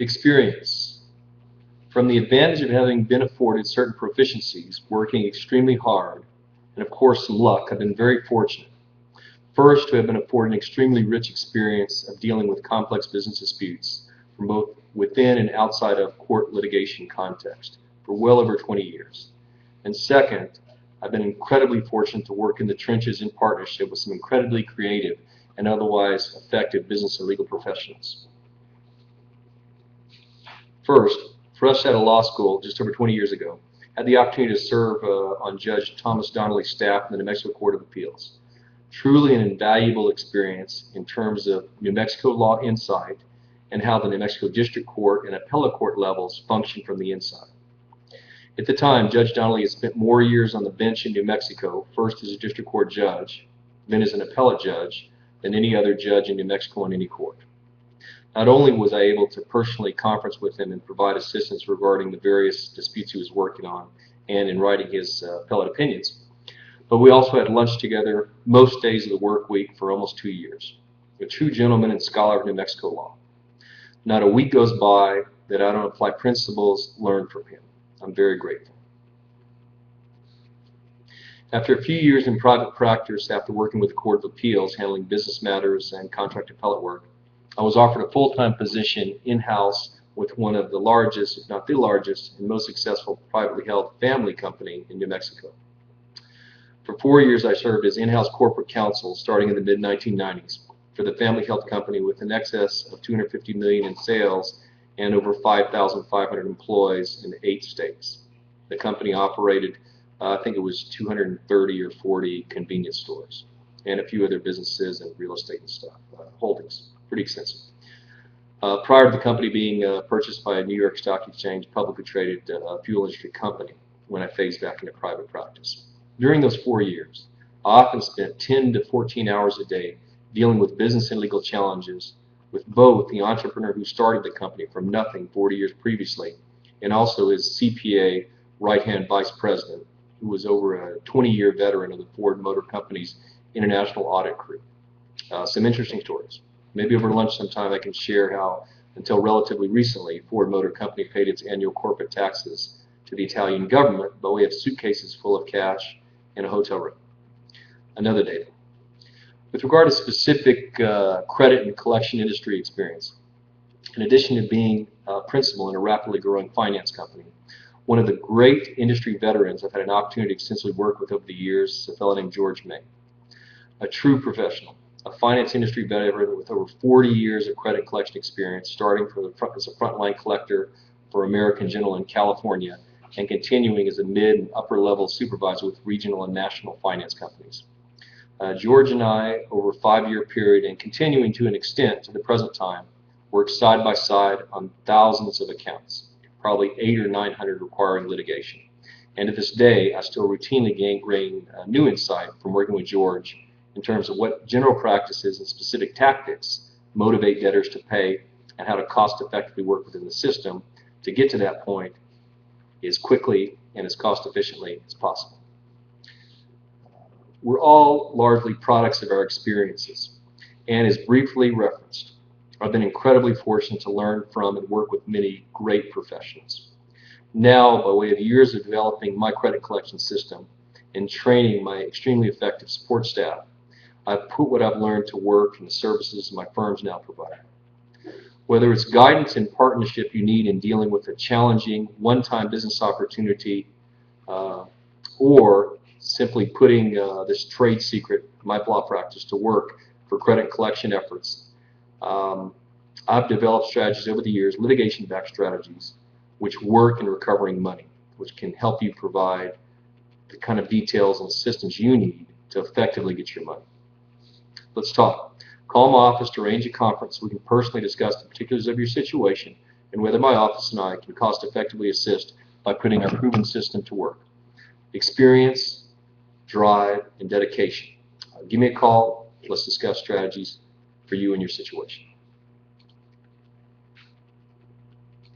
Experience. From the advantage of having been afforded certain proficiencies, working extremely hard, and of course some luck, I've been very fortunate. First, to have been afforded an extremely rich experience of dealing with complex business disputes from both within and outside of court litigation context for well over 20 years. And second, I've been incredibly fortunate to work in the trenches in partnership with some incredibly creative and otherwise effective business and legal professionals. First, fresh out of law school just over 20 years ago, I had the opportunity to serve on Judge Thomas Donnelly's staff in the New Mexico Court of Appeals. Truly an invaluable experience in terms of New Mexico law insight and how the New Mexico District Court and Appellate Court levels function from the inside. At the time, Judge Donnelly had spent more years on the bench in New Mexico, first as a District Court judge, then as an appellate judge, than any other judge in New Mexico in any court. Not only was I able to personally conference with him and provide assistance regarding the various disputes he was working on and in writing his appellate opinions, but we also had lunch together most days of the work week for almost 2 years. A true gentleman and scholar of New Mexico law. Not a week goes by that I don't apply principles learned from him. I'm very grateful. After a few years in private practice after working with the Court of Appeals handling business matters and contract appellate work, I was offered a full-time position in-house with one of the largest, if not the largest, and most successful privately held family company in New Mexico. For 4 years I served as in-house corporate counsel starting in the mid-1990s for the family health company with an excess of $250 million in sales and over 5,500 employees in 8 states. The company operated, I think it was 230 or 40 convenience stores and a few other businesses and real estate and stuff, holdings, pretty extensive. Prior to the company being purchased by a New York Stock Exchange publicly traded fuel industry company when I phased back into private practice. During those 4 years, I often spent 10 to 14 hours a day dealing with business and legal challenges with both the entrepreneur who started the company from nothing 40 years previously and also his CPA right-hand vice president, who was over a 20-year veteran of the Ford Motor Company's international audit crew. Some interesting stories. Maybe over lunch sometime I can share how, until relatively recently, Ford Motor Company paid its annual corporate taxes to the Italian government by way of suitcases full of cash in a hotel room. Another day. With regard to specific credit and collection industry experience, in addition to being a principal in a rapidly growing finance company, one of the great industry veterans I've had an opportunity to extensively work with over the years is a fellow named George May. A true professional, a finance industry veteran with over 40 years of credit collection experience, starting as a frontline collector for American General in California and continuing as a mid and upper level supervisor with regional and national finance companies. George and I, over a 5-year period and continuing to an extent to the present time, worked side by side on thousands of accounts, probably 800 or 900 requiring litigation. And to this day, I still routinely gain new insight from working with George in terms of what general practices and specific tactics motivate debtors to pay and how to cost effectively work within the system to get to that point as quickly and as cost efficiently as possible. We're all largely products of our experiences, and as briefly referenced, I've been incredibly fortunate to learn from and work with many great professionals. Now, by way of years of developing my credit collection system and training my extremely effective support staff, I've put what I've learned to work in the services my firms now provide. Whether it's guidance and partnership you need in dealing with a challenging one-time business opportunity or simply putting this trade secret, my law practice, to work for credit collection efforts, I've developed strategies over the years, litigation-backed strategies, which work in recovering money, which can help you provide the kind of details and systems you need to effectively get your money. Let's talk. Call my office to arrange a conference so we can personally discuss the particulars of your situation and whether my office and I can cost effectively assist by putting our proven system to work. Experience, drive, and dedication. Give me a call. Let's discuss strategies for you and your situation.